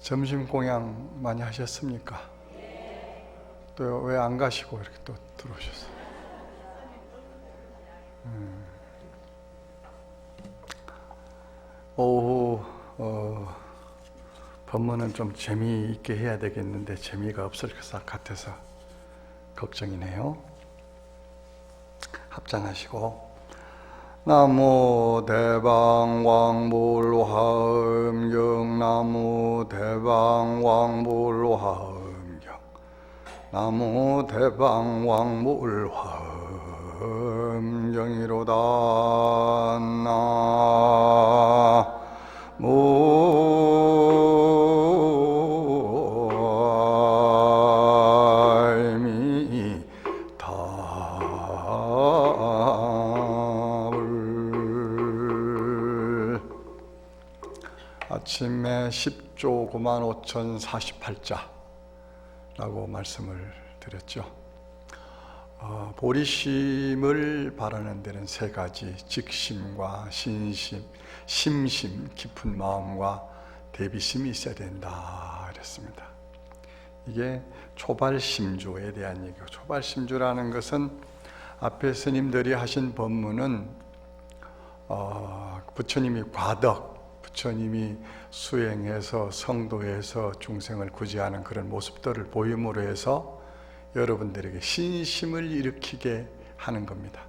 점심 공양 많이 하셨습니까? 또 왜 안 가시고 이렇게 또 들어오셨어요? 오후 법문은 좀 재미있게 해야 되겠는데 재미가 없을 것 같아서 걱정이네요. 합장하시고 나무 대방왕불화음경 나무 대방왕불화음경 나무 대방왕불화음경이로다. 아침에 10조 95,048자라고 말씀을 드렸죠. 보리심을 바라는 데는 세 가지, 직심과 신심, 심심, 깊은 마음과 대비심이 있어야 된다 그랬습니다. 이게 초발심주에 대한 얘기고, 초발심주라는 것은 앞에 스님들이 하신 법문은 부처님이 과덕, 부처님이 수행해서 성도해서 중생을 구제하는 그런 모습들을 보임으로 해서 여러분들에게 신심을 일으키게 하는 겁니다.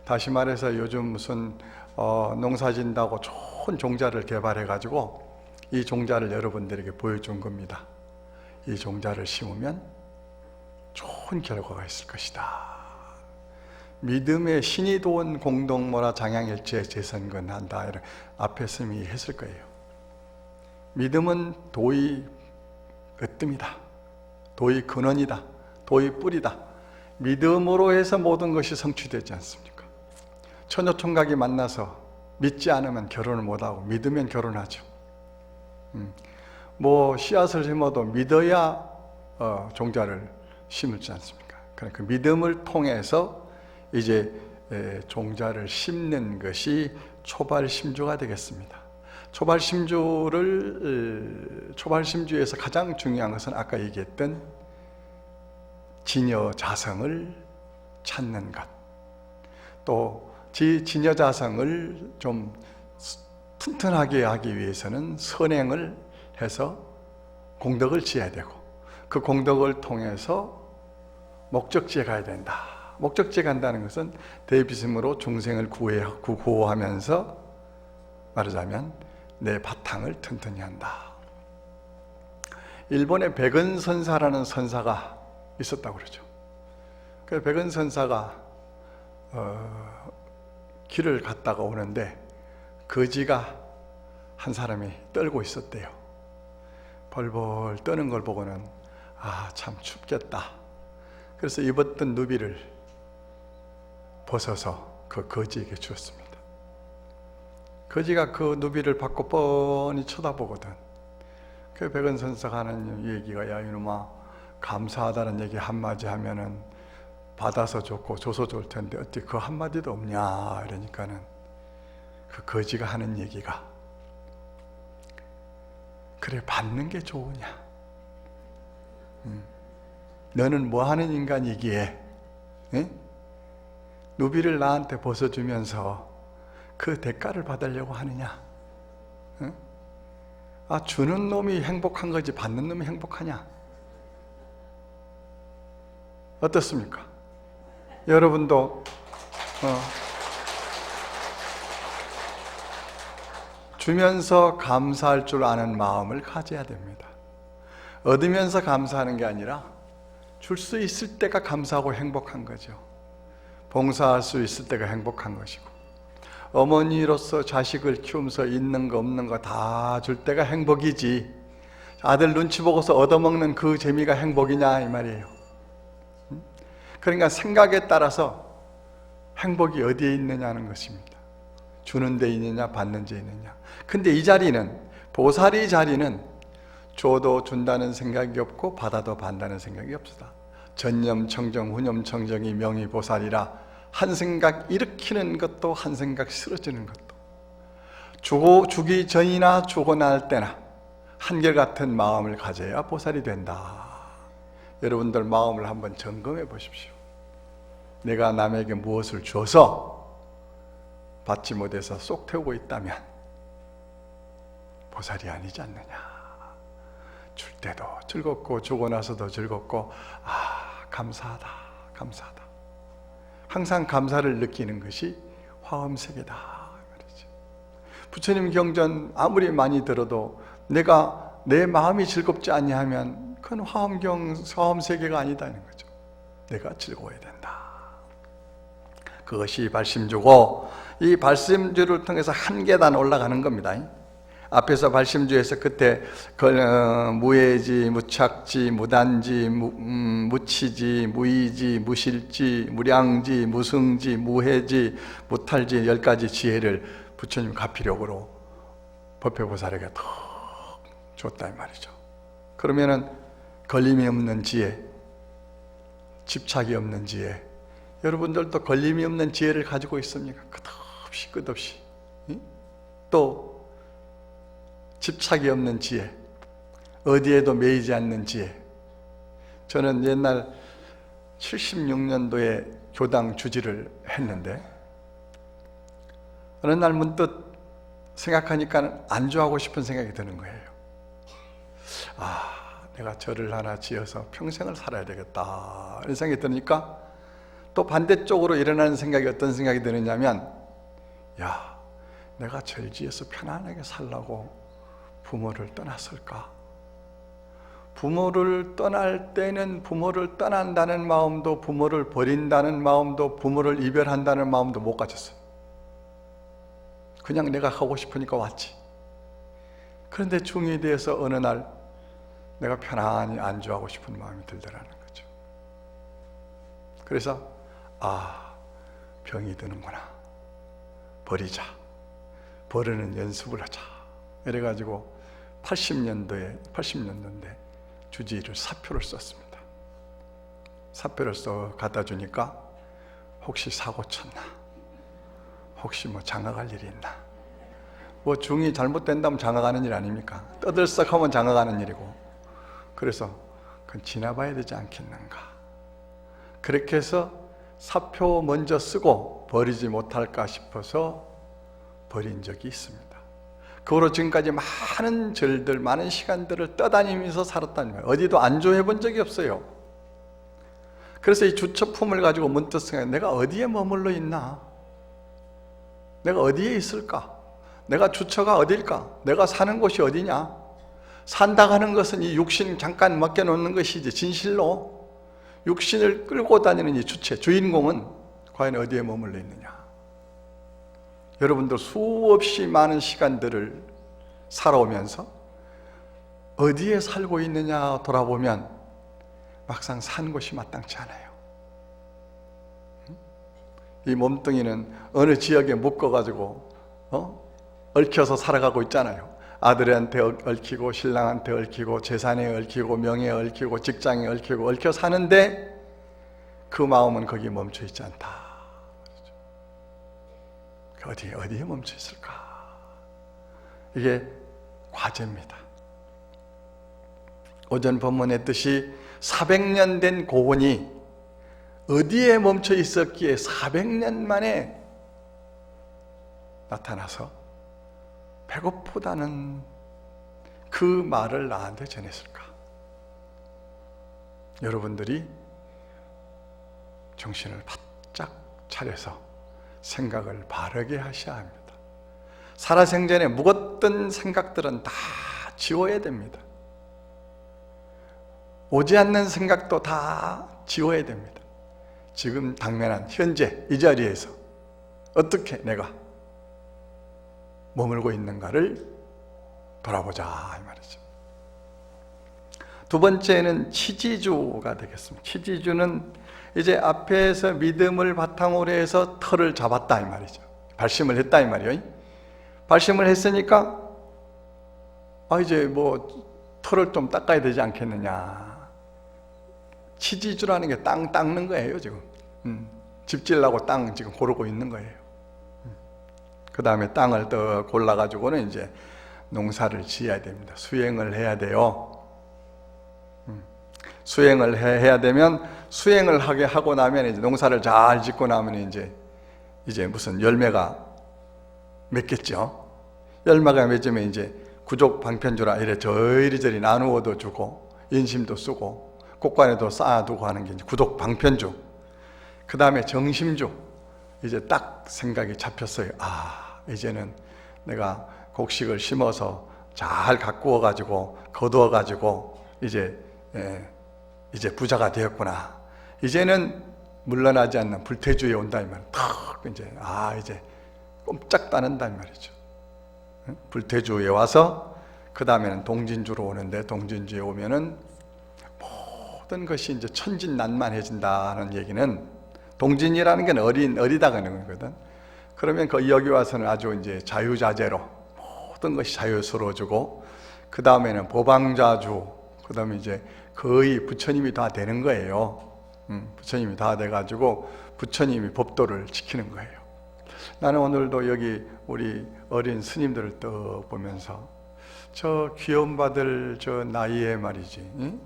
다시 말해서 요즘 무슨 농사 짓는다고 좋은 종자를 개발해 가지고 이 종자를 여러분들에게 보여준 겁니다. 이 종자를 심으면 좋은 결과가 있을 것이다. 믿음의 신이 도원 공동모라 장양일체 재선근한다. 이런 앞에 스님이 했을 거예요. 믿음은 도의 으뜸이다. 도의 근원이다. 도의 뿌리다. 믿음으로 해서 모든 것이 성취되지 않습니까? 처녀총각이 만나서 믿지 않으면 결혼을 못하고 믿으면 결혼하죠. 뭐 씨앗을 심어도 믿어야 종자를 심을지 않습니까? 그러니까 초발심주를 통해서 이제 종자를 심는 것이 초발심주가 되겠습니다. 초발심주에서 가장 중요한 것은 아까 얘기했던 진여자성을 찾는 것, 또 진여자성을 좀 튼튼하게 하기 위해서는 선행을 해서 공덕을 지어야 되고, 그 공덕을 통해서 목적지에 가야 된다. 목적지에 간다는 것은 대비심으로 중생을 구호하면서 말하자면 내 바탕을 튼튼히 한다. 일본에 백은선사라는 선사가 있었다고 그러죠. 그 백은선사가 길을 갔다가 오는데 거지가 한 사람이 떨고 있었대요. 벌벌 떠는 걸 보고는 참 춥겠다. 그래서 입었던 누비를 벗어서 그 거지에게 주었습니다. 거지가 그 누비를 받고 뻔히 쳐다보거든. 그 백은선사가 하는 얘기가, 야 이놈아, 감사하다는 얘기 한마디 하면은 받아서 좋고 줘서 좋을 텐데 어떻게 그 한마디도 없냐 이러니까는 그 거지가 하는 얘기가, 그래 받는 게 좋으냐, 너는 뭐 하는 인간이기에 누비를 나한테 벗어주면서 그 대가를 받으려고 하느냐? 주는 놈이 행복한 거지 받는 놈이 행복하냐? 어떻습니까? 여러분도 주면서 감사할 줄 아는 마음을 가져야 됩니다. 얻으면서 감사하는 게 아니라 줄 수 있을 때가 감사하고 행복한 거죠. 봉사할 수 있을 때가 행복한 것이고, 어머니로서 자식을 키우면서 있는 거 없는 거 다 줄 때가 행복이지, 아들 눈치 보고서 얻어먹는 그 재미가 행복이냐 이 말이에요. 그러니까 생각에 따라서 행복이 어디에 있느냐는 것입니다. 주는 데 있느냐 받는 데 있느냐. 근데 이 자리는, 보살이 자리는 줘도 준다는 생각이 없고 받아도 받는다는 생각이 없다. 전념청정 후념청정이 명의보살이라, 한 생각 일으키는 것도 한 생각 쓰러지는 것도, 주기 전이나 주고 날 때나 한결같은 마음을 가져야 보살이 된다. 여러분들 마음을 한번 점검해 보십시오. 내가 남에게 무엇을 줘서 받지 못해서 쏙 태우고 있다면 보살이 아니지 않느냐. 줄 때도 즐겁고 주고 나서도 즐겁고 감사하다, 감사하다. 항상 감사를 느끼는 것이 화엄세계다 말이죠. 부처님 경전 아무리 많이 들어도 내가 내 마음이 즐겁지 않냐면 그건 화엄세계가 아니다는 거죠. 내가 즐거워야 된다. 그것이 발심주고, 이 발심주를 통해서 한 계단 올라가는 겁니다. 앞에서 발심주에서 그때 무해지, 무착지, 무단지, 무치지, 무의지, 무실지, 무량지, 무승지, 무해지, 무탈지 10가지 지혜를 부처님 가피력으로 법회보살에게 더 줬다 이 말이죠. 그러면은 걸림이 없는 지혜, 집착이 없는 지혜, 여러분들도 걸림이 없는 지혜를 가지고 있습니까? 끝없이 또 집착이 없는 지혜, 어디에도 매이지 않는 지혜. 저는 옛날 76년도에 교당 주지를 했는데 어느 날 문득 생각하니까 안주하고 싶은 생각이 드는 거예요. 내가 절을 하나 지어서 평생을 살아야 되겠다 이런 생각이 드니까 또 반대쪽으로 일어나는 생각이 어떤 생각이 드느냐면, 내가 절 지어서 편안하게 살라고 부모를 떠났을까? 부모를 떠날 때는 부모를 떠난다는 마음도, 부모를 버린다는 마음도, 부모를 이별한다는 마음도 못 가졌어요. 그냥 내가 하고 싶으니까 왔지. 그런데 중2 돼서 어느 날 내가 편안히 안주하고 싶은 마음이 들더라는 거죠. 그래서 병이 드는구나, 버리자, 버리는 연습을 하자 이래가지고 80년도인데 주지를 사표를 썼습니다. 사표를 써 갖다 주니까 혹시 사고 쳤나, 혹시 장가갈 일이 있나, 중이 잘못된다면 장가가는 일 아닙니까? 떠들썩하면 장가가는 일이고, 그래서 그건 지나봐야 되지 않겠는가. 그렇게 해서 사표 먼저 쓰고 버리지 못할까 싶어서 버린 적이 있습니다. 그 후로 지금까지 많은 절들, 많은 시간들을 떠다니면서 살았다는 거예요. 어디도 안주해 본 적이 없어요. 그래서 이 주처품을 가지고 문득 생각해, 내가 어디에 머물러 있나? 내가 어디에 있을까? 내가 주처가 어딜까? 내가 사는 곳이 어디냐? 산다고 하는 것은 이 육신 잠깐 맡겨놓는 것이지, 진실로 육신을 끌고 다니는 이 주체, 주인공은 과연 어디에 머물러 있느냐? 여러분들 수없이 많은 시간들을 살아오면서 어디에 살고 있느냐 돌아보면 막상 산 곳이 마땅치 않아요. 이 몸뚱이는 어느 지역에 묶어가지고 얽혀서 살아가고 있잖아요. 아들한테 얽히고 신랑한테 얽히고 재산에 얽히고 명예에 얽히고 직장에 얽히고 얽혀 사는데 그 마음은 거기에 멈춰 있지 않다. 어디에 멈춰 있을까? 이게 과제입니다. 오전 법문했듯이 400년 된 고원이 어디에 멈춰 있었기에 400년 만에 나타나서 배고프다는 그 말을 나한테 전했을까? 여러분들이 정신을 바짝 차려서 생각을 바르게 하셔야 합니다. 살아생전에 묵었던 생각들은 다 지워야 됩니다. 오지 않는 생각도 다 지워야 됩니다. 지금 당면한 현재 이 자리에서 어떻게 내가 머물고 있는가를 돌아보자 이 말이죠. 두 번째는 치지주가 되겠습니다. 치지주는 이제 앞에서 믿음을 바탕으로 해서 털을 잡았다 이 말이죠. 발심을 했다 이 말이에요. 발심을 했으니까 이제 털을 좀 닦아야 되지 않겠느냐. 치지주라는 게 땅 닦는 거예요 지금. 집 지으려고 땅 지금 고르고 있는 거예요. 그 다음에 땅을 더 골라가지고는 이제 농사를 지어야 됩니다. 수행을 해야 돼요. 수행을 해야 되면, 수행을 하고 나면 이제 농사를 잘 짓고 나면 이제 무슨 열매가 맺겠죠. 열매가 맺으면 이제 구족 방편주라 이래 이리저리 나누어도 주고 인심도 쓰고 꽃간에도 쌓아두고 하는 게 이제 구독 방편주. 그 다음에 정심주. 이제 딱 생각이 잡혔어요. 이제는 내가 곡식을 심어서 잘 가꾸어 가지고 거두어 가지고 이제 부자가 되었구나. 이제는 물러나지 않는 불태주에 온다 이 말이에요. 탁 이제 꼼짝 따는다 이 말이죠. 불태주에 와서 그 다음에는 동진주로 오는데, 동진주에 오면은 모든 것이 이제 천진난만해진다는 얘기는, 동진이라는 게 어리다가 하는 거거든. 그러면 여기 와서는 아주 이제 자유자재로 모든 것이 자유스러워지고, 그 다음에는 보방자주, 그 다음에 이제 거의 부처님이 다 되는 거예요. 부처님이 다 돼가지고 부처님이 법도를 지키는 거예요. 나는 오늘도 여기 우리 어린 스님들을 또 보면서 저 귀여움받을 저 나이에 말이지, 응?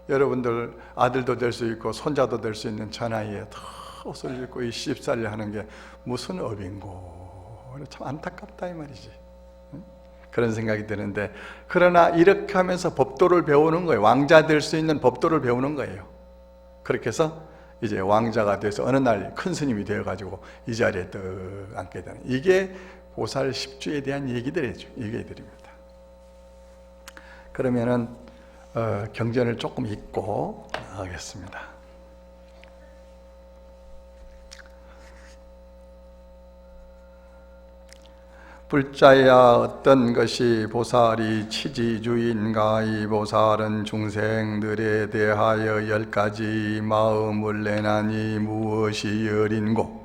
여러분들 아들도 될 수 있고 손자도 될 수 있는 저 나이에 다 옷을 입고 이 씹살려 하는 게 무슨 업인고, 참 안타깝다 이 말이지. 그런 생각이 드는데, 그러나 이렇게 하면서 법도를 배우는 거예요. 왕자 될 수 있는 법도를 배우는 거예요. 그렇게 해서 이제 왕자가 돼서 어느 날 큰 스님이 되어가지고 이 자리에 딱 앉게 되는, 이게 보살 10주에 대한 얘기들입니다. 그러면은 경전을 조금 읽고 나가겠습니다. 불자야 어떤 것이 보살이 치지주인가. 이 보살은 중생들에 대하여 10가지 마음을 내나니 무엇이 열인고.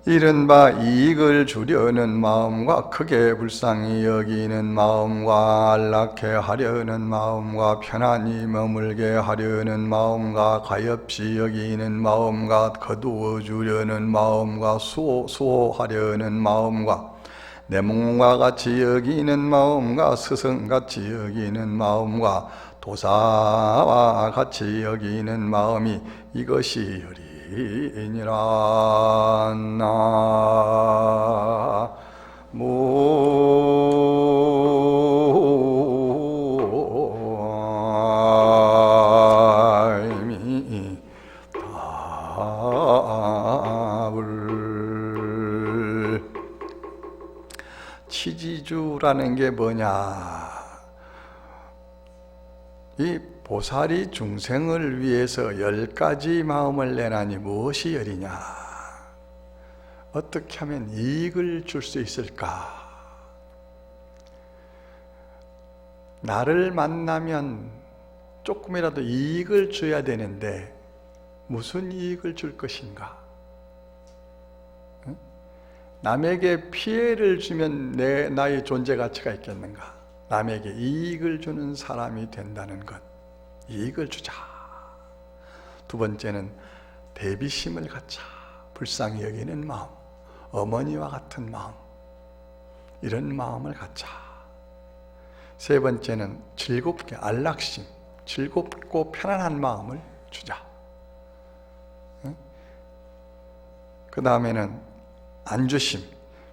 이른바 이익을 주려는 마음과 크게 불쌍히 여기는 마음과 안락해 하려는 마음과 편안히 머물게 하려는 마음과 가엾이 여기는 마음과 거두어 주려는 마음과 수호하려는 마음과 내 몸과 같이 여기는 마음과 스승같이 여기는 마음과 도사와 같이 여기는 마음이 이것이 열이 이니라. 치지주라는 게 뭐냐? 이 보살이 중생을 위해서 10가지 마음을 내나니 무엇이 열이냐? 어떻게 하면 이익을 줄 수 있을까? 나를 만나면 조금이라도 이익을 줘야 되는데 무슨 이익을 줄 것인가? 남에게 피해를 주면 나의 존재 가치가 있겠는가? 남에게 이익을 주는 사람이 된다는 것, 이익을 주자. 두 번째는 대비심을 갖자. 불쌍히 여기는 마음, 어머니와 같은 마음, 이런 마음을 갖자. 세 번째는 즐겁게 안락심, 즐겁고 편안한 마음을 주자. 그 다음에는 안주심,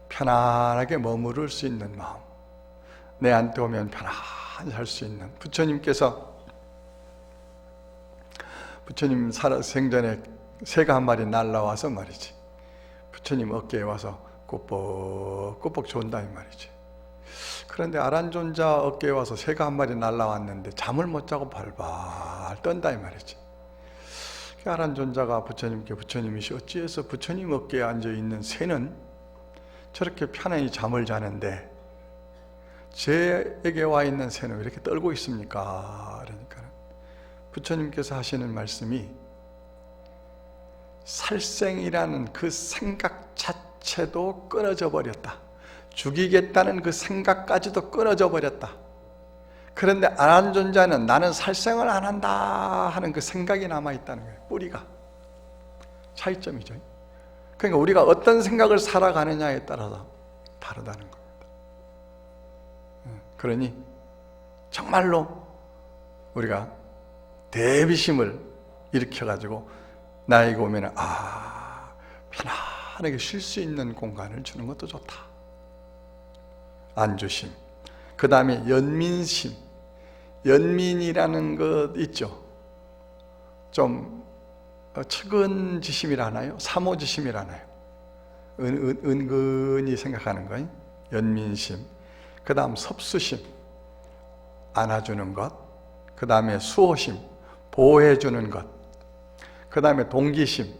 편안하게 머무를 수 있는 마음, 내한테 오면 편안히 살 수 있는. 부처님 생전에 새가 한 마리 날라와서 말이지, 부처님 어깨에 와서 꼬뻑꼬뻑 존다 이 말이지. 그런데 아란존자 어깨에 와서 새가 한 마리 날라왔는데 잠을 못 자고 발발 떤다 이 말이지. 아란존자가 부처님께, 부처님이시 어찌해서 부처님 어깨에 앉아있는 새는 저렇게 편안히 잠을 자는데 제에게 와 있는 새는 왜 이렇게 떨고 있습니까? 그러니까 부처님께서 하시는 말씀이, 살생이라는 그 생각 자체도 끊어져 버렸다. 죽이겠다는 그 생각까지도 끊어져 버렸다. 그런데 아란존자는 나는 살생을 안 한다 하는 그 생각이 남아있다는 거예요. 뿌리가. 차이점이죠. 그러니까 우리가 어떤 생각을 살아가느냐에 따라서 다르다는 겁니다. 그러니 정말로 우리가 대비심을 일으켜가지고 나에게 오면 편안하게 쉴 수 있는 공간을 주는 것도 좋다. 안주심. 그 다음에 연민심. 연민이라는 것 있죠. 좀 측은지심이라나요? 사모지심이라나요? 은근히 생각하는 거예요. 연민심. 그 다음 섭수심. 안아주는 것. 그 다음에 수호심. 보호해주는 것. 그 다음에 동기심.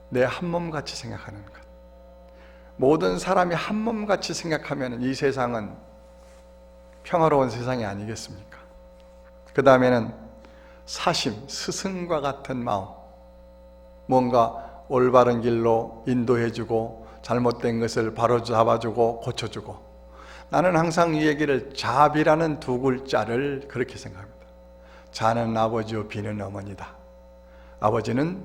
내 한 몸같이 생각하는 것. 모든 사람이 한 몸같이 생각하면 이 세상은 평화로운 세상이 아니겠습니까? 그 다음에는 사심, 스승과 같은 마음. 뭔가 올바른 길로 인도해주고 잘못된 것을 바로 잡아주고 고쳐주고. 나는 항상 이 얘기를 자비라는 두 글자를 그렇게 생각합니다. 자는 아버지요 비는 어머니다. 아버지는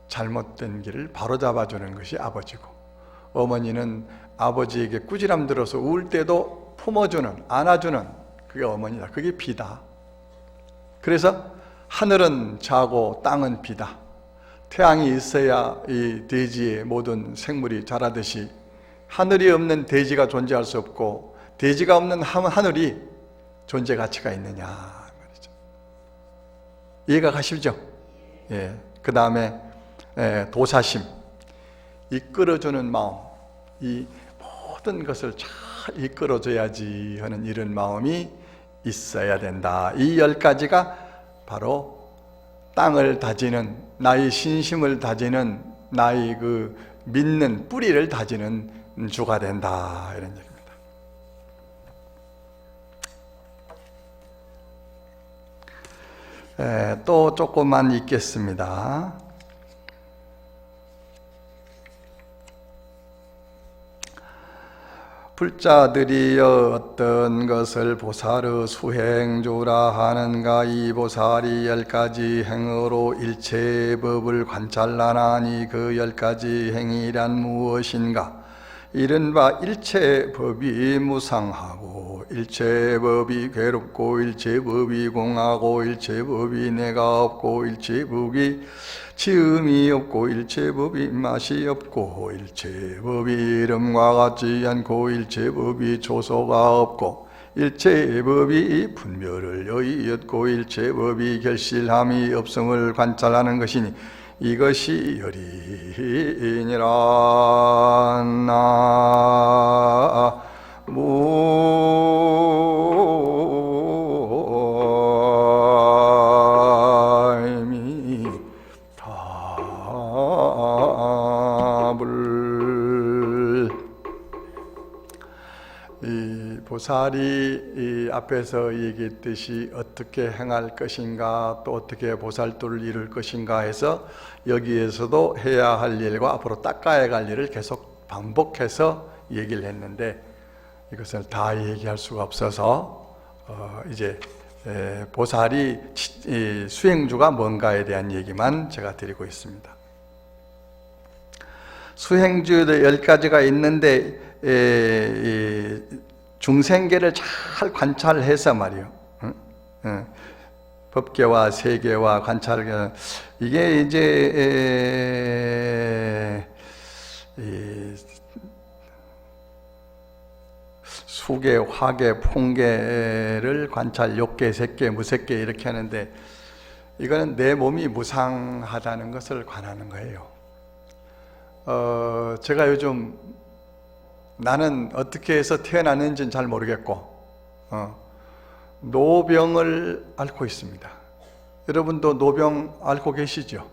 잘못된 길을 바로 잡아주는 것이 아버지고, 어머니는 아버지에게 꾸지람 들어서 울 때도 품어주는, 안아주는 그게 어머니다. 그게 비다. 그래서 하늘은 자고 땅은 비다. 태양이 있어야 이 대지의 모든 생물이 자라듯이 하늘이 없는 대지가 존재할 수 없고, 대지가 없는 하늘이 존재 가치가 있느냐 말이죠. 이해가 가시죠? 예. 그 다음에 도사심, 이끌어주는 마음. 이 모든 것을 잘 이끌어줘야지 하는 이런 마음이 있어야 된다. 이 10가지가 바로 땅을 다지는, 나의 신심을 다지는, 나의 그 믿는 뿌리를 다지는 주가 된다, 이런 얘기입니다. 또 조금만 읽겠습니다. 불자들이여 어떤 것을 보살의 수행주라 하는가. 이 보살이 10가지 행으로 일체의 법을 관찰하나니 그 10가지 행이란 무엇인가. 이른바 일체법이 무상하고 일체법이 괴롭고 일체법이 공하고 일체법이 내가 없고 일체법이 지음이 없고 일체법이 맛이 없고 일체법이 이름과 같지 않고 일체법이 조소가 없고 일체법이 분별을 여의었고 일체법이 결실함이 없음을 관찰하는 것이니 이것이 열이니라. 이 보살이 이 앞에서 얘기했듯이 어떻게 행할 것인가, 또 어떻게 보살도를 이룰 것인가 해서 여기에서도 해야 할 일과 앞으로 닦아야 할 일을 계속 반복해서 얘기를 했는데, 이것을 다 얘기할 수가 없어서 이제 보살이 수행주가 뭔가에 대한 얘기만 제가 드리고 있습니다. 수행주도 10가지가 있는데 중생계를 잘 관찰해서 말이요. 법계와 세계와 관찰, 이게 이제 수계, 화계, 풍계를 관찰, 욕계, 색계, 무색계 이렇게 하는데, 이거는 내 몸이 무상하다는 것을 관하는 거예요. 제가 요즘 나는 어떻게 해서 태어났는지는 잘 모르겠고 노병을 앓고 있습니다. 여러분도 노병 앓고 계시죠?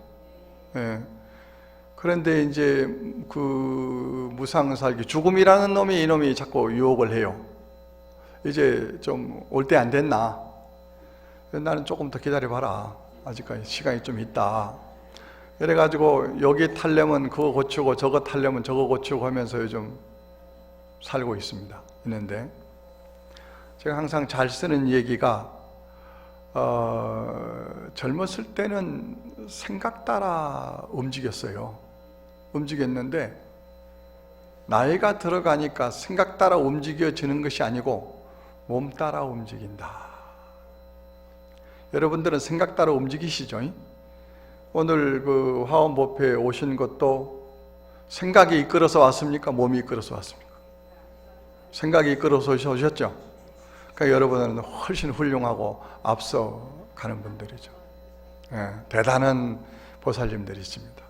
예. 그런데 이제 그 무상살기, 죽음이라는 놈이 이놈이 자꾸 유혹을 해요. 이제 좀 올 때 안 됐나? 나는 조금 더 기다려봐라. 아직까지 시간이 좀 있다. 그래가지고 여기 타려면 그거 고치고 저거 타려면 저거 고치고 하면서 요즘 살고 있는데, 제가 항상 잘 쓰는 얘기가 젊었을 때는 생각 따라 움직였는데 나이가 들어가니까 생각 따라 움직여지는 것이 아니고 몸 따라 움직인다. 여러분들은 생각 따라 움직이시죠? 오늘 그 화원법회에 오신 것도 생각이 이끌어서 왔습니까? 몸이 이끌어서 왔습니까? 생각이 이끌어서 오셨죠? 그러니까 여러분은 훨씬 훌륭하고 앞서가는 분들이죠. 예, 대단한 보살님들이십니다.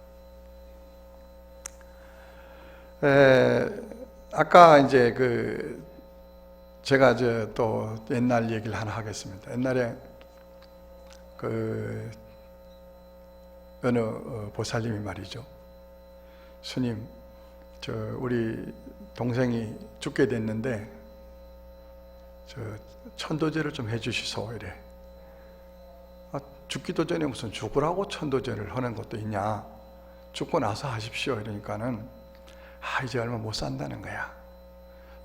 아까 이제 제가 또 옛날 얘기를 하나 하겠습니다. 옛날에 어느 보살님이 말이죠. 스님, 우리 동생이 죽게 됐는데 천도제를 좀 해주시소 이래. 죽기도 전에 무슨 죽으라고 천도제를 하는 것도 있냐? 죽고 나서 하십시오 이러니까는 이제 얼마 못 산다는 거야.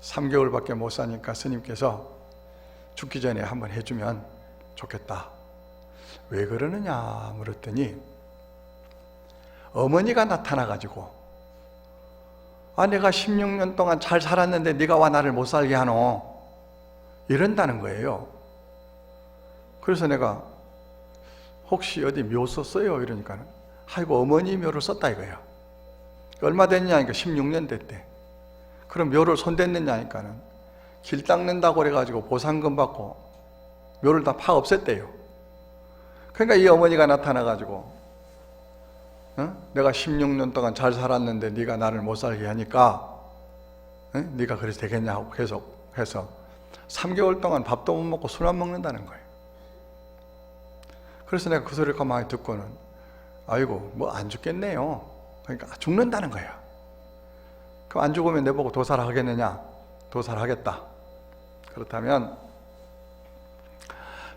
3개월밖에 못 사니까 스님께서 죽기 전에 한번 해주면 좋겠다. 왜 그러느냐 물었더니 어머니가 나타나가지고 내가 16년 동안 잘 살았는데 네가 와 나를 못 살게 하노? 이런다는 거예요. 그래서 내가 혹시 어디 묘 썼어요? 이러니까 아이고 어머니 묘를 썼다 이거야. 얼마 됐냐니까 16년 됐대. 그럼 묘를 손댔느냐 하니까는 길 닦는다고 그래가지고 보상금 받고 묘를 다 파 없앴대요. 그러니까 이 어머니가 나타나가지고 내가 16년 동안 잘 살았는데 네가 나를 못 살게 하니까 네가 그래서 되겠냐고 계속 해서 3개월 동안 밥도 못 먹고 술 안 먹는다는 거예요. 그래서 내가 그 소리를 가만히 듣고는 아이고 뭐 안 죽겠네요. 그러니까 죽는다는 거야. 그럼 안 죽으면 내보고 도사를 하겠느냐? 도사를 하겠다. 그렇다면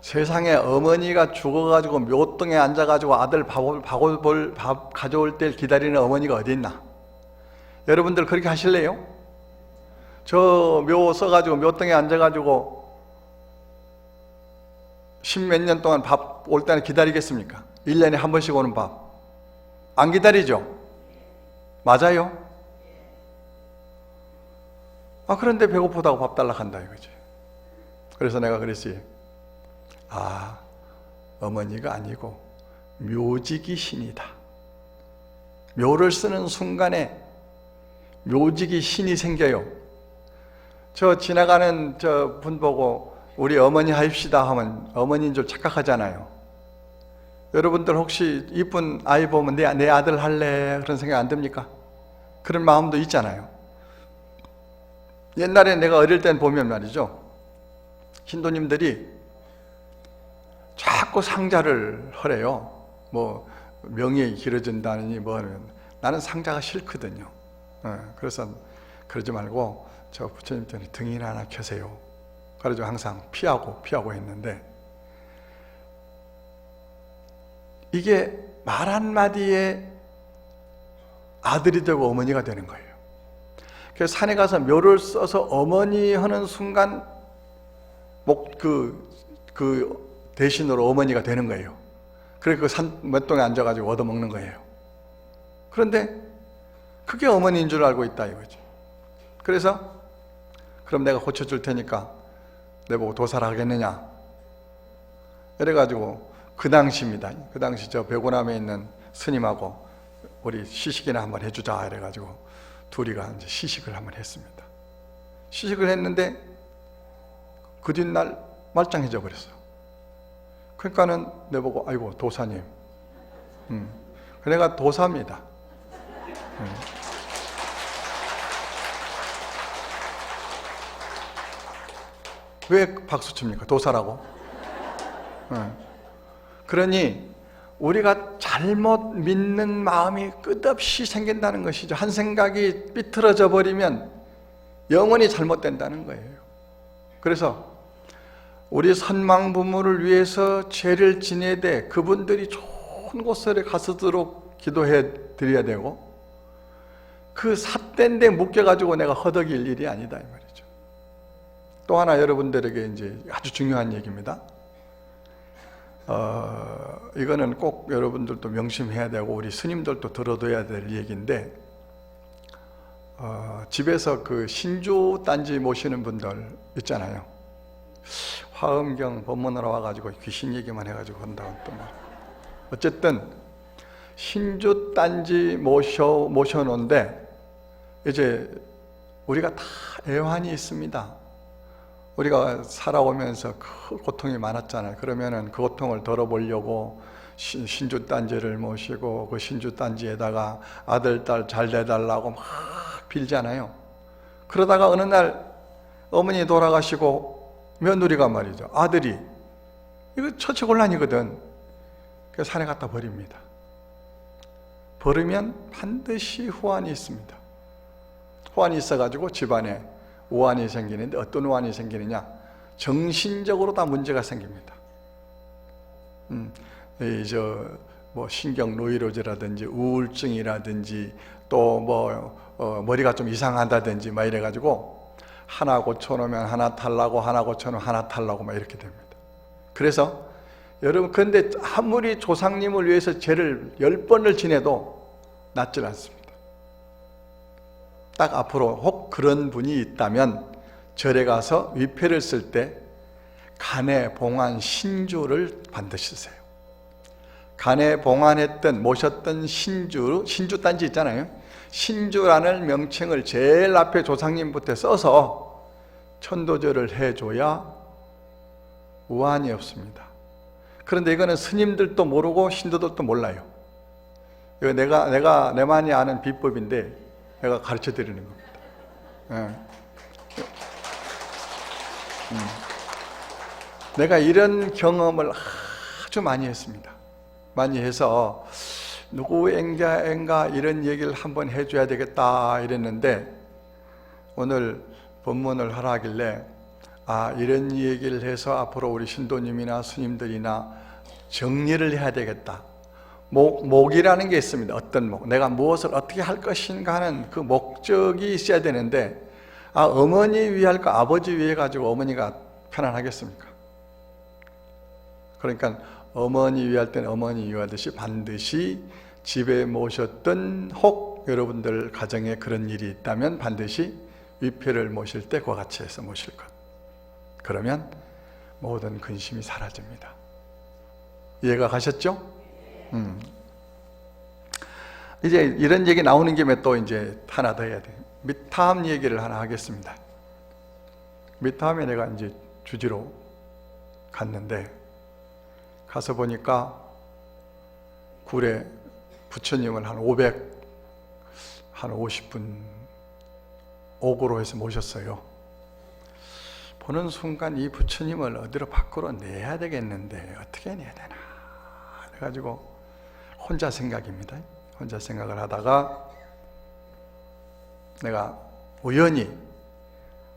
세상에 어머니가 죽어가지고 묘등에 앉아가지고 아들 밥 가져올 때 기다리는 어머니가 어디 있나? 여러분들 그렇게 하실래요? 저 묘 써가지고 묘등에 앉아가지고 10몇 년 동안 밥 올 때는 기다리겠습니까? 1년에 한 번씩 오는 밥 안 기다리죠? 맞아요? 그런데 배고프다고 밥 달라고 한다 이거지. 그래서 내가 그랬지. 어머니가 아니고 묘직이 신이다. 묘를 쓰는 순간에 묘직이 신이 생겨요. 저 지나가는 저 분 보고 우리 어머니 하입시다 하면 어머니인 줄 착각하잖아요. 여러분들 혹시 이쁜 아이 보면 내 아들 할래 그런 생각 안 듭니까? 그런 마음도 있잖아요. 옛날에 내가 어릴 땐 보면 말이죠, 신도님들이 자꾸 상자를 하래요. 뭐 명예가 길어진다느니 뭐 하면 나는 상자가 싫거든요. 그래서 그러지 말고 저 부처님한테 등이나 하나 켜세요. 그래서 항상 피하고 했는데 이게 말 한마디에 아들이 되고 어머니가 되는 거예요. 그래서 산에 가서 묘를 써서 어머니 하는 순간 그 대신으로 어머니가 되는 거예요. 그래서 그 산 맷동에 앉아가지고 얻어먹는 거예요. 그런데 그게 어머니인 줄 알고 있다 이거지. 그래서 그럼 내가 고쳐줄 테니까 내보고 도사를 하겠느냐 이래가지고 그 당시입니다. 그 당시 저 백오남에 있는 스님하고 우리 시식이나 한번 해주자 이래가지고 둘이가 이제 시식을 한번 했습니다. 시식을 했는데 그 뒷날 말짱해져 버렸어. 그러니까는 내보고 아이고 도사님, 내가 도사입니다. 왜 박수 칩니까? 도사라고. 그러니 우리가 잘못 믿는 마음이 끝없이 생긴다는 것이죠. 한 생각이 삐뚤어져 버리면 영원히 잘못된다는 거예요. 그래서 우리 선망 부모를 위해서 죄를 지내야 돼. 그분들이 좋은 곳에 가서도록 기도해 드려야 되고, 그 삿된 데 묶여가지고 내가 허덕일 일이 아니다 이 말이죠. 또 하나 여러분들에게 이제 아주 중요한 얘기입니다. 이거는 꼭 여러분들도 명심해야 되고 우리 스님들도 들어둬야 될 얘기인데, 집에서 그 신주 단지 모시는 분들 있잖아요. 화엄경 법문으로 와가지고 귀신 얘기만 해가지고 한다고 또 막. 어쨌든 신주 단지 모셔놓은데 이제 우리가 다 애환이 있습니다. 우리가 살아오면서 그 고통이 많았잖아요. 그러면은 그 고통을 덜어보려고 신주 단지를 모시고 그 신주 단지에다가 아들, 딸 잘 돼달라고 막 빌잖아요. 그러다가 어느 날 어머니 돌아가시고 며느리가 말이죠. 아들이 이거 처치곤란이거든. 그래서 산에 갖다 버립니다. 버리면 반드시 후환이 있습니다. 후환이 있어가지고 집안에 우환이 생기는데 어떤 우환이 생기느냐? 정신적으로 다 문제가 생깁니다. 뭐 신경 노이로제라든지 우울증이라든지 또 머리가 좀 이상하다든지 막 이래가지고 하나 고쳐놓으면 하나 탈라고 하나 고쳐놓으면 하나 탈라고 막 이렇게 됩니다. 그래서 여러분 그런데 아무리 조상님을 위해서 죄를 10번을 지내도 낫질 않습니다. 딱 앞으로 혹 그런 분이 있다면 절에 가서 위패를 쓸 때 간에 봉한 신주를 반드시 쓰세요. 간에 봉한했던 모셨던 신주 단지 있잖아요. 신주라는 명칭을 제일 앞에 조상님부터 써서 천도절을 해줘야 우환이 없습니다. 그런데 이거는 스님들도 모르고 신도들도 몰라요. 이거 내가 내만이 아는 비법인데 내가 가르쳐 드리는 겁니다. 네. 내가 이런 경험을 아주 많이 했습니다. 많이 해서 누구인가 이런 얘기를 한번 해줘야 되겠다 이랬는데 오늘 법문을 하라 하길래 이런 얘기를 해서 앞으로 우리 신도님이나 스님들이나 정리를 해야 되겠다. 목이라는 게 있습니다. 어떤 목, 내가 무엇을 어떻게 할 것인가 하는 그 목적이 있어야 되는데 어머니 위할까 아버지 위해 가지고 어머니가 편안하겠습니까? 그러니까 어머니 위할 때는 어머니 위하듯이 반드시 집에 모셨던 혹 여러분들 가정에 그런 일이 있다면 반드시 위패를 모실 때 그와 같이 해서 모실 것. 그러면 모든 근심이 사라집니다. 이해가 가셨죠? 이제 이런 얘기 나오는 김에 또 이제 하나 더 해야 돼요. 미타암 얘기를 하나 하겠습니다. 미타암에 내가 이제 주지로 갔는데 가서 보니까 굴에 부처님을 한 50분 옥으로 해서 모셨어요. 보는 순간 이 부처님을 어디로 밖으로 내야 되겠는데 어떻게 내야 되나 그래가지고 혼자 생각입니다. 혼자 생각을 하다가 내가 우연히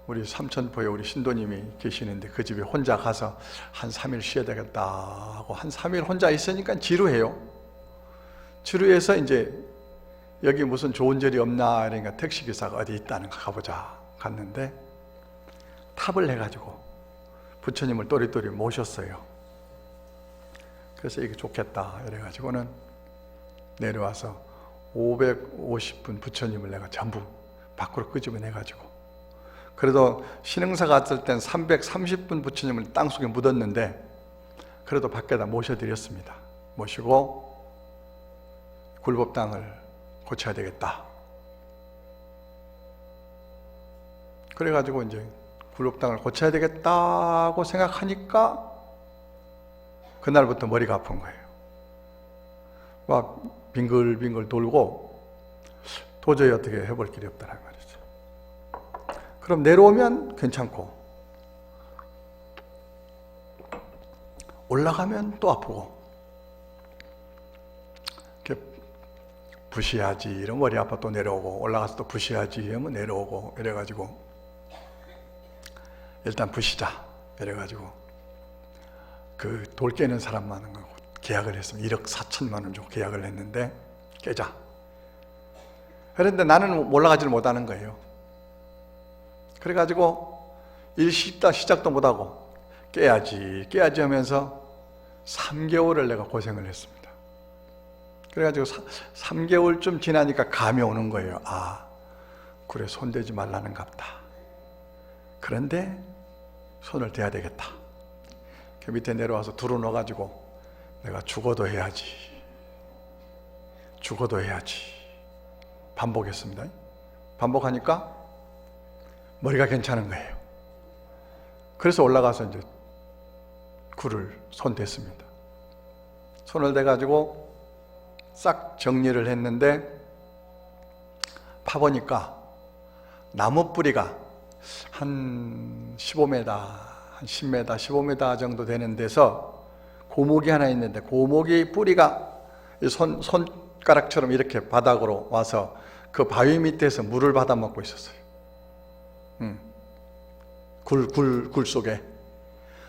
우리 삼천포에 우리 신도님이 계시는데 그 집에 혼자 가서 한 3일 쉬어야 되겠다 하고 한 3일 혼자 있으니까 지루해요. 지루해서 이제 여기 무슨 좋은 절이 없나 그러니까 택시기사가 어디 있다는 거 가보자 갔는데 탑을 해가지고 부처님을 또리또리 모셨어요. 그래서 이게 좋겠다 이래가지고는 내려와서 550분 부처님을 내가 전부 밖으로 끄집어내가지고 그래도 신흥사 갔을 땐 330분 부처님을 땅속에 묻었는데 그래도 밖에다 모셔드렸습니다. 모시고 굴법당을 고쳐야 되겠다. 그래가지고 이제 굴법당을 고쳐야 되겠다고 생각하니까 그날부터 머리가 아픈 거예요. 막 빙글빙글 돌고 도저히 어떻게 해볼 길이 없다는 말이죠. 그럼 내려오면 괜찮고 올라가면 또 아프고 이렇게 부시하지 이러면 머리 아파 또 내려오고 올라가서 또 부시하지 이러면 내려오고 이래가지고 일단 부시자 이래가지고 그 돌 깨는 사람만 계약을 했으면 1억 4천만 원 주고 계약을 했는데 깨자. 그런데 나는 올라가지를 못하는 거예요. 그래가지고 시작도 못하고 깨야지 하면서 3개월을 내가 고생을 했습니다. 그래가지고 3개월쯤 지나니까 감이 오는 거예요. 굴에 손대지 말라는 갑다. 그런데 손을 대야 되겠다. 그 밑에 내려와서 두루 넣어가지고 내가 죽어도 해야지, 죽어도 해야지 반복했습니다. 반복하니까 머리가 괜찮은 거예요. 그래서 올라가서 이제 굴을 손댔습니다. 손을 대가지고 싹 정리를 했는데 파보니까 나무 뿌리가 한 15m, 한 10m, 15m 정도 되는 데서 고목이 하나 있는데 고목이 뿌리가 손가락처럼 이렇게 바닥으로 와서 그 바위 밑에서 물을 받아 먹고 있었어요. 굴 속에.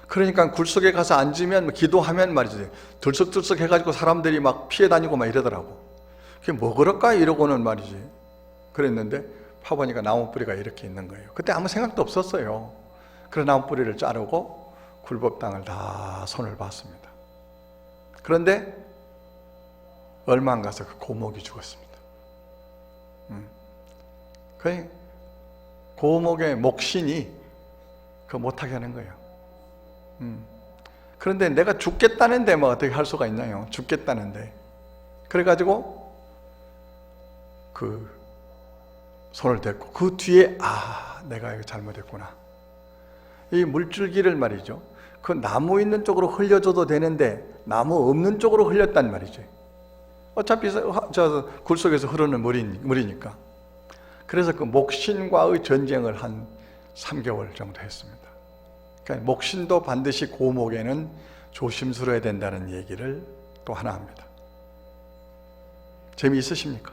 그러니까 굴 속에 가서 앉으면 기도하면 말이지 들썩들썩 해가지고 사람들이 막 피해 다니고 막 이러더라고. 그게 뭐 그럴까 이러고는 말이지 그랬는데 파보니까 나무 뿌리가 이렇게 있는 거예요. 그때 아무 생각도 없었어요. 그래서 나무 뿌리를 자르고 굴법당을 다 손을 봤습니다. 그런데 얼마 안 가서 그 고목이 죽었습니다. 그 고목의 목신이 그거 못하게 하는 거예요. 그런데 내가 죽겠다는데 뭐 어떻게 할 수가 있나요? 죽겠다는데. 그래가지고 그 손을 댔고 그 뒤에 내가 이거 잘못했구나. 이 물줄기를 말이죠. 그 나무 있는 쪽으로 흘려줘도 되는데 나무 없는 쪽으로 흘렸단 말이죠. 어차피 저 굴 속에서 흐르는 물이니까. 그래서 그 목신과의 전쟁을 한 3개월 정도 했습니다. 그러니까 목신도 반드시 고목에는 조심스러워야 된다는 얘기를 또 하나 합니다. 재미있으십니까?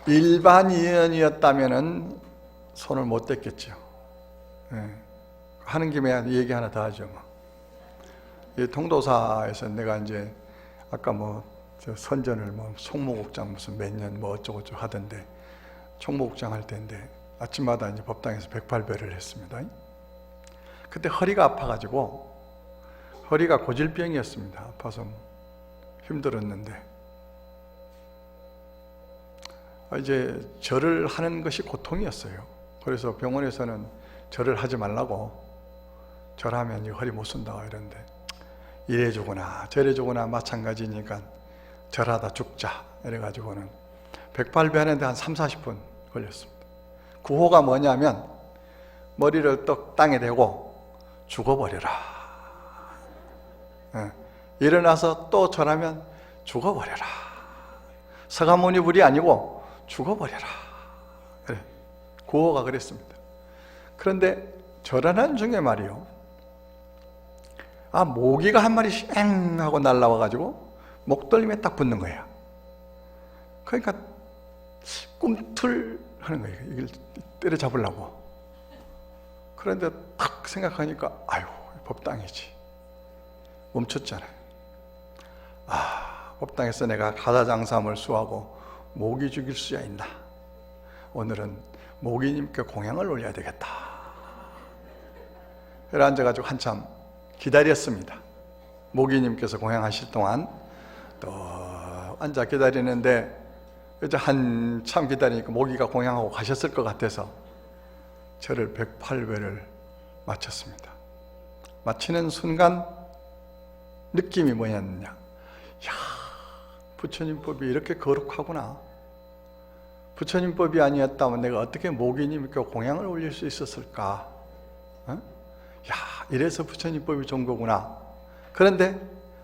일반인이었다면 손을 못 댔겠죠. 하는 김에 얘기 하나 더 하죠. 이 통도사에서 내가 이제 아까 저 선전을 총무국장 무슨 몇 년 어쩌고저쩌고 하던데 총무국장 할 때인데 아침마다 이제 법당에서 108배를 했습니다. 그때 허리가 아파가지고 허리가 고질병이었습니다. 아파서 힘들었는데 이제 절을 하는 것이 고통이었어요. 그래서 병원에서는 절을 하지 말라고, 절하면 허리 못 쓴다고 이러는데 이래주거나 저래주거나 마찬가지니까 절하다 죽자 이래가지고는 108배 하는데 한 30-40분 걸렸습니다. 구호가 뭐냐면 머리를 떡 땅에 대고 죽어버려라. 일어나서 또 절하면 죽어버려라. 서가모니불이 아니고 죽어버려라. 그래. 구호가 그랬습니다. 그런데 절하는 중에 말이요, 모기가 한 마리씩 엥 하고 날라와가지고 목덜미에 딱 붙는 거야. 그러니까 꿈틀 하는 거예요. 이걸 때려잡으려고. 그런데 딱 생각하니까 법당이지. 멈췄잖아요. 법당에서 내가 가다장삼을 수하고 모기 죽일 수야 있나. 오늘은 모기님께 공양을 올려야 되겠다. 그래 앉아가지고 한참 기다렸습니다. 모기님께서 공양하실 동안 또 앉아 기다리는데 이제 한참 기다리니까 모기가 공양하고 가셨을 것 같아서 절을 108배를 마쳤습니다. 마치는 순간 느낌이 뭐였느냐, 부처님 법이 이렇게 거룩하구나. 부처님 법이 아니었다면 내가 어떻게 모기님께 공양을 올릴 수 있었을까? 이래서 부처님 법이 좋은 거구나. 그런데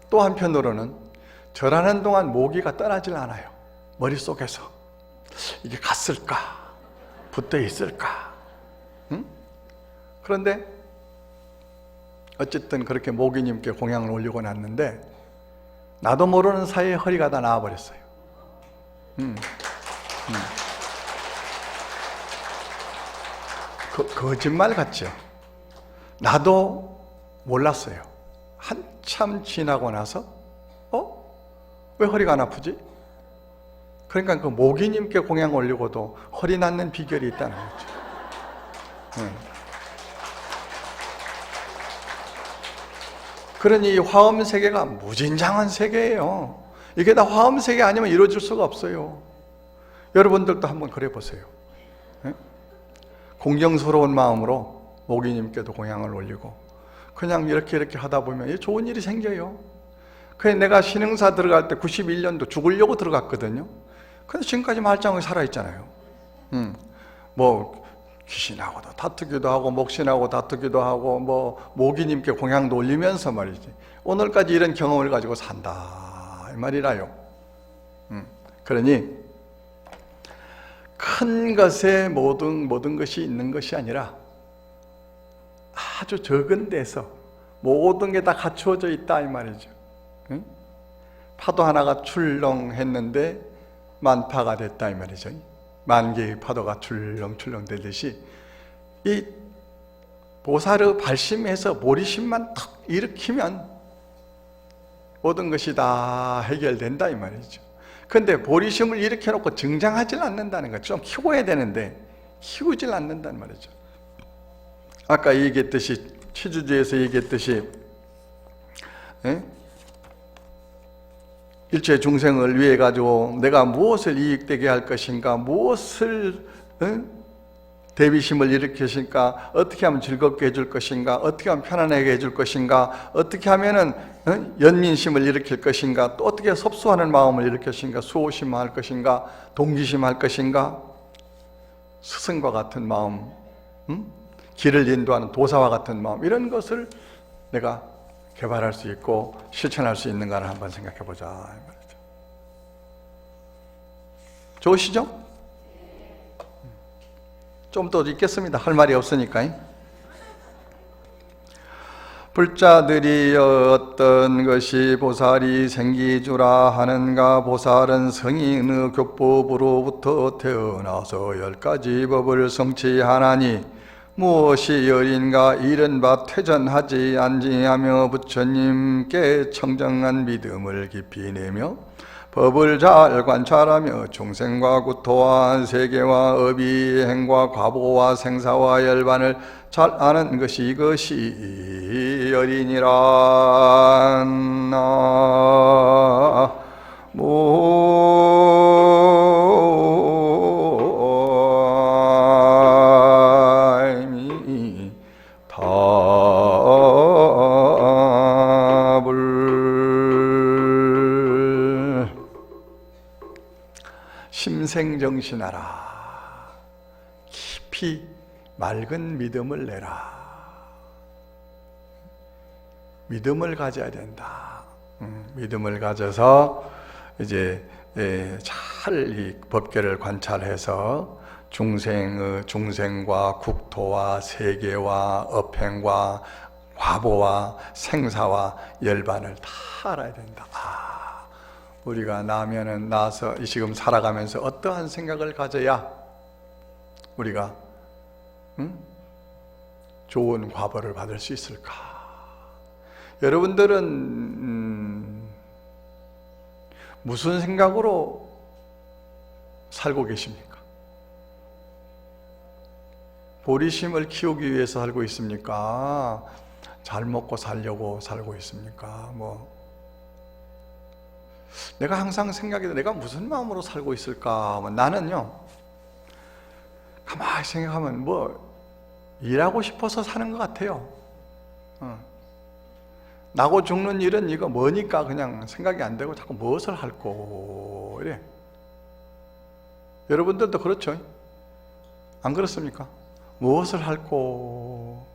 또 한편으로는 절하는 동안 모기가 떠나질 않아요. 머릿속에서 이게 갔을까? 붙어 있을까? 그런데 어쨌든 그렇게 모기님께 공양을 올리고 났는데 나도 모르는 사이에 허리가 다 나와버렸어요. 거짓말 같죠? 나도 몰랐어요. 한참 지나고 나서 왜 허리가 안 아프지? 그러니까 그 모기님께 공양 올리고도 허리 낫는 비결이 있다는 거죠. 그러니 이 화엄 세계가 무진장한 세계예요. 이게 다 화엄색이 아니면 이루어질 수가 없어요. 여러분들도 한번 그래 보세요. 네? 공경스러운 마음으로 모기님께도 공양을 올리고 그냥 이렇게 하다 보면 좋은 일이 생겨요. 그래서 내가 신흥사 들어갈 때 91년도 죽으려고 들어갔거든요. 근데 지금까지 말짱하게 살아있잖아요. 뭐 귀신하고도 다투기도 하고 목신하고 다투기도 하고 뭐 모기님께 공양도 올리면서 말이지 오늘까지 이런 경험을 가지고 산다 이 말이라요. 그러니 큰 것에 모든 것이 있는 것이 아니라 아주 적은 데서 모든 게 다 갖추어져 있다 이 말이죠. 파도 하나가 출렁했는데 만파가 됐다 이 말이죠. 만 개의 파도가 출렁출렁 되듯이 이 보살의 발심에서 보리심만 탁 일으키면 모든 것이 다 해결된다 이 말이죠. 근데 보리심을 일으켜놓고 증장하질 않는다는 거죠. 좀 키워야 되는데 키우질 않는다는 말이죠. 아까 얘기했듯이 취주주에서 얘기했듯이 일체 중생을 위해 가지고 내가 무엇을 이익되게 할 것인가, 무엇을 대비심을 일으키실까, 어떻게 하면 즐겁게 해줄 것인가, 어떻게 하면 편안하게 해줄 것인가, 어떻게 하면은 연민심을 일으킬 것인가, 또 어떻게 섭수하는 마음을 일으키신가, 수호심할 것인가, 동기심할 것인가, 스승과 같은 마음, 길을 인도하는 도사와 같은 마음, 이런 것을 내가 개발할 수 있고 실천할 수 있는가를 한번 생각해 보자 이 말이죠. 좋으시죠? 좀 더 있겠습니다. 할 말이 없으니까. 불자들이 어떤 것이 보살이 생기주라 하는가. 보살은 성인의 교법으로부터 태어나서 10가지 법을 성취하나니 무엇이 열인가 이른바 퇴전하지 아니하며 부처님께 청정한 믿음을 깊이 내며 법을 잘 관찰하며 중생과 구토와 세계와 업이 행과 과보와 생사와 열반을 잘 아는 것이 이것이 열이니라. 심생정신하라. 깊이 맑은 믿음을 내라. 믿음을 가져야 된다. 믿음을 가져서 이제 잘 이 법계를 관찰해서 중생과 국토와 세계와 업행과 과보와 생사와 열반을 다 알아야 된다. 우리가 나서 지금 살아가면서 어떠한 생각을 가져야 우리가 좋은 과보를 받을 수 있을까? 여러분들은 무슨 생각으로 살고 계십니까? 보리심을 키우기 위해서 살고 있습니까? 잘 먹고 살려고 살고 있습니까? 내가 항상 생각해도 내가 무슨 마음으로 살고 있을까? 나는요, 가만히 생각하면 일하고 싶어서 사는 것 같아요. 나고 죽는 일은 이거 뭐니까 그냥 생각이 안 되고 자꾸 무엇을 할꼬 이래. 여러분들도 그렇죠? 안 그렇습니까? 무엇을 할꼬,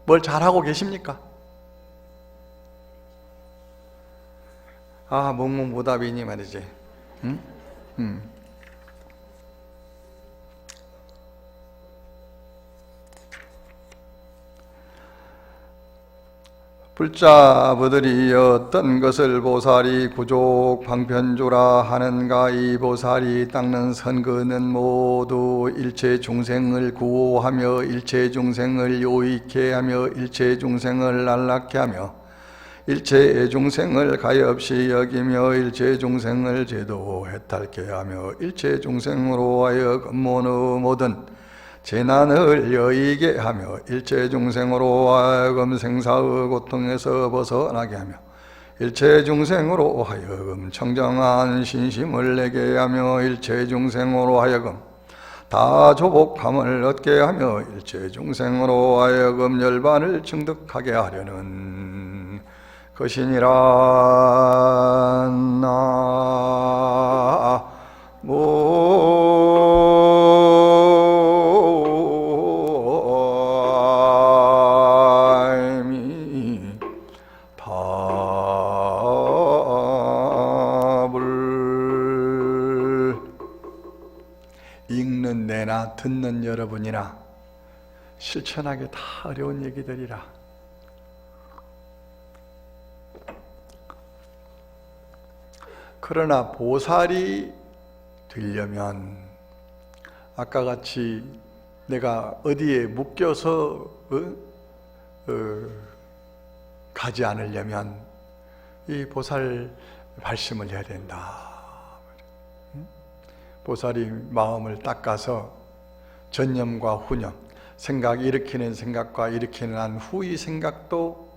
뭘 잘하고 계십니까? 묵묵부답이니 말이지. 불자부들이 어떤 것을 보살이 구족 방편주라 하는가. 이 보살이 닦는 선근은 모두 일체 중생을 구호하며 일체 중생을 요익해 하며 일체 중생을 안락해 하며 일체 중생을 가엾이 여기며 일체 중생을 제도 해탈케 하며 일체 중생으로 하여금 모든 재난을 여의게 하며 일체 중생으로 하여금 생사의 고통에서 벗어나게 하며 일체 중생으로 하여금 청정한 신심을 내게 하며 일체 중생으로 하여금 다조복함을 얻게 하며 일체 중생으로 하여금 열반을 증득하게 하려는 것이니라. 읽는 내나 듣는 여러분이나 실천하기 다 어려운 얘기들이라. 그러나 보살이 되려면 아까 같이 내가 어디에 묶여서 가지 않으려면 이 보살 발심을 해야 된다. 보살이 마음을 닦아서 전념과 후념, 생각 일으키는 생각과 일으키는 한 후의 생각도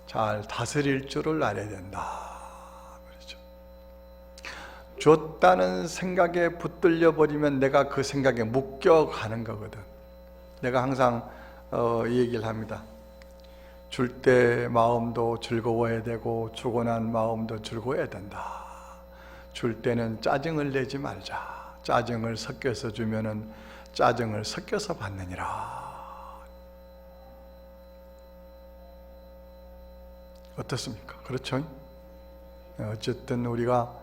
잘 다스릴 줄을 알아야 된다. 그렇죠. 줬다는 생각에 붙들려 버리면 내가 그 생각에 묶여가는 거거든. 내가 항상 이 얘기를 합니다. 줄 때 마음도 즐거워야 되고 주고 난 마음도 즐거워야 된다. 줄 때는 짜증을 내지 말자. 짜증을 섞여서 주면은 짜증을 섞여서 받느니라. 어떻습니까? 그렇죠? 어쨌든 우리가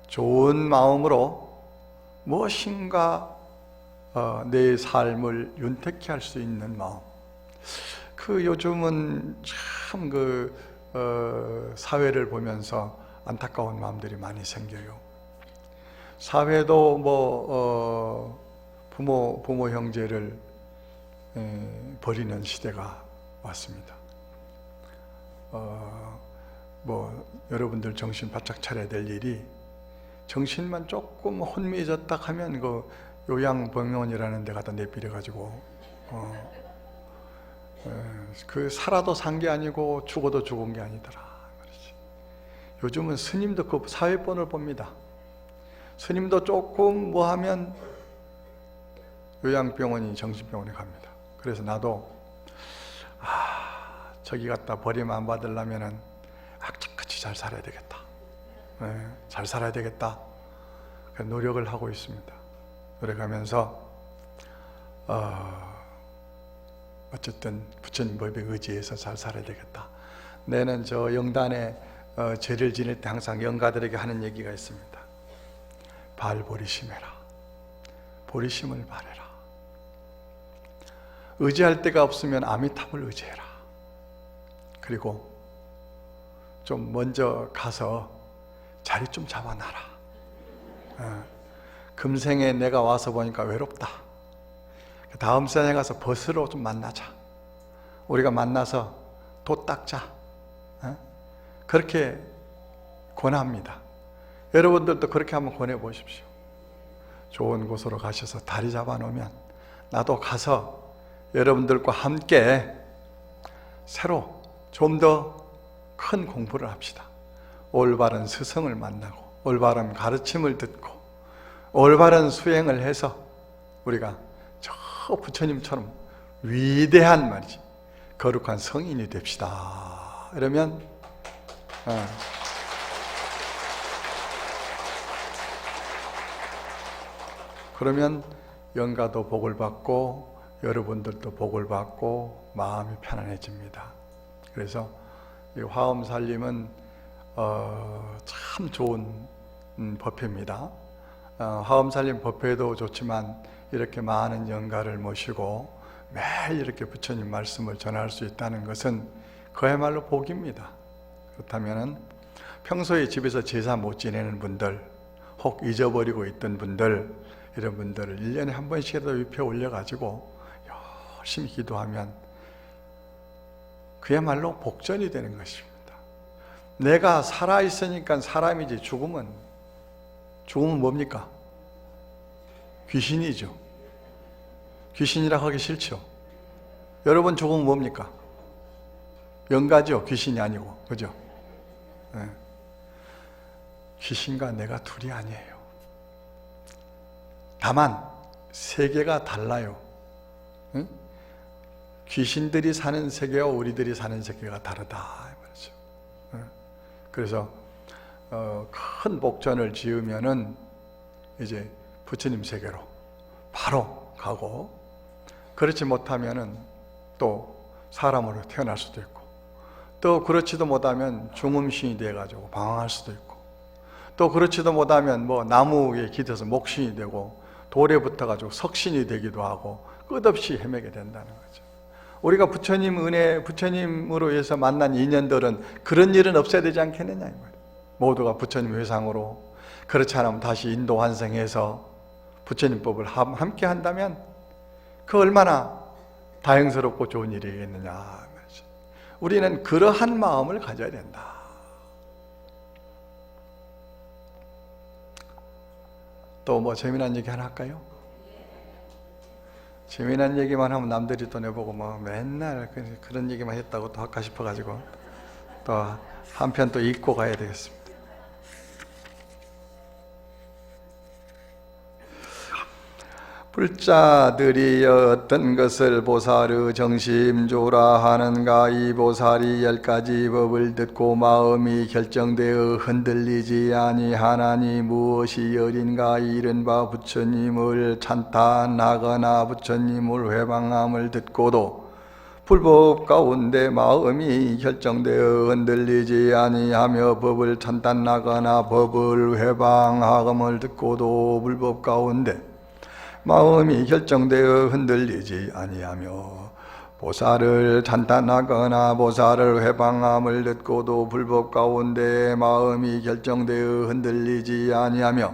좋은 마음으로 무엇인가 내 삶을 윤택케 할 수 있는 마음. 요즘은 참 사회를 보면서 안타까운 마음들이 많이 생겨요. 사회도 부모 형제를 버리는 시대가 왔습니다. 여러분들 정신 바짝 차려야 될 일이, 정신만 조금 혼미해졌다 하면 요양병원이라는 데 갖다 내버려가지고 살아도 산 게 아니고 죽어도 죽은 게 아니더라. 요즘은 스님도 그 사회본을 봅니다. 스님도 조금 하면 요양병원이 정신병원에 갑니다. 그래서 나도 저기 갖다 버림 안 받으려면은 악착같이 잘 살아야 되겠다. 잘 살아야 되겠다. 노력을 하고 있습니다. 노력하면서 어쨌든 부처님 법에 의지해서 잘 살아야 되겠다. 내는 저 영단에 죄를 지낼 때 항상 영가들에게 하는 얘기가 있습니다. 발보리심해라. 보리심을 바래라. 의지할 데가 없으면 아미탑을 의지해라. 그리고 좀 먼저 가서 자리 좀 잡아놔라. 금생에 내가 와서 보니까 외롭다. 다음 생에 가서 벗으로 좀 만나자. 우리가 만나서 도 닦자. 그렇게 권합니다. 여러분들도 그렇게 한번 권해보십시오. 좋은 곳으로 가셔서 다리 잡아놓으면 나도 가서 여러분들과 함께 새로 좀 더 큰 공부를 합시다. 올바른 스승을 만나고 올바른 가르침을 듣고 올바른 수행을 해서 우리가 저 부처님처럼 위대한 말이지 거룩한 성인이 됩시다. 그러면 영가도 복을 받고 여러분들도 복을 받고 마음이 편안해집니다. 그래서 이 화엄살림은 참 좋은 법회입니다. 화엄살림 법회도 좋지만 이렇게 많은 영가를 모시고 매일 이렇게 부처님 말씀을 전할 수 있다는 것은 그야말로 복입니다. 그렇다면 평소에 집에서 제사 못 지내는 분들, 혹 잊어버리고 있던 분들, 이런 분들을 1년에 한 번씩이라도 위패 올려가지고 열심히 기도하면 그야말로 복전이 되는 것입니다. 내가 살아있으니까 사람이지 죽으면 뭡니까? 귀신이죠. 귀신이라 하기 싫죠. 여러분 죽으면 뭡니까? 영가죠. 귀신이 아니고. 그죠? 귀신과 내가 둘이 아니에요. 다만 세계가 달라요. 귀신들이 사는 세계와 우리들이 사는 세계가 다르다 말이죠. 그래서 큰 목전을 지으면은 이제 부처님 세계로 바로 가고, 그렇지 못하면은 또 사람으로 태어날 수도 있고, 또 그렇지도 못하면 중음신이 돼가지고 방황할 수도 있고, 또 그렇지도 못하면 뭐 나무에 기대서 목신이 되고 돌에 붙어가지고 석신이 되기도 하고 끝없이 헤매게 된다는 거죠. 우리가 부처님 은혜, 부처님으로 해서 만난 인연들은 그런 일은 없어야 되지 않겠느냐 이 말이에요. 모두가 부처님 회상으로, 그렇지 않으면 다시 인도 환생해서 부처님 법을 함께 한다면 그 얼마나 다행스럽고 좋은 일이겠느냐 말이죠. 우리는 그러한 마음을 가져야 된다. 또 뭐 재미난 얘기 하나 할까요? 재미난 얘기만 하면 남들이 또 내보고 뭐 맨날 그런 얘기만 했다고 또 할까 싶어가지고 또 한 편 또 읽고 가야 되겠습니다. 불자들이 어떤 것을 보살의 정심조라 하는가. 이 보살이 10가지 법을 듣고 마음이 결정되어 흔들리지 아니하나니 무엇이 어린가. 이른바 부처님을 찬탄하거나 부처님을 회방함을 듣고도 불법 가운데 마음이 결정되어 흔들리지 아니하며 법을 찬탄하거나 법을 회방함을 듣고도 불법 가운데 마음이 결정되어 흔들리지 아니하며 보살을 찬탄하거나 보살을 회방함을 듣고도 불법 가운데 마음이 결정되어 흔들리지 아니하며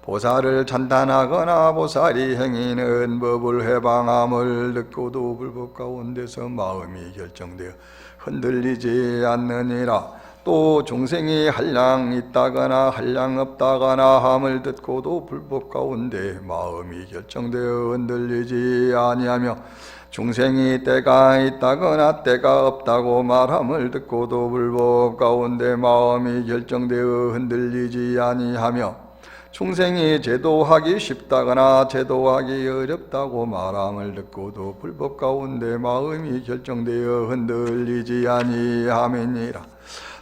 보살을 찬탄하거나 보살이 행하는 법을 회방함을 듣고도 불법 가운데서 마음이 결정되어 흔들리지 않느니라. 또 중생이 한량 있다거나 한량 없다거나 함을 듣고도 불법 가운데 마음이 결정되어 흔들리지 아니하며 중생이 때가 있다거나 때가 없다고 말함을 듣고도 불법 가운데 마음이 결정되어 흔들리지 아니하며 중생이 제도하기 쉽다거나 제도하기 어렵다고 말함을 듣고도 불법 가운데 마음이 결정되어 흔들리지 아니함이니라.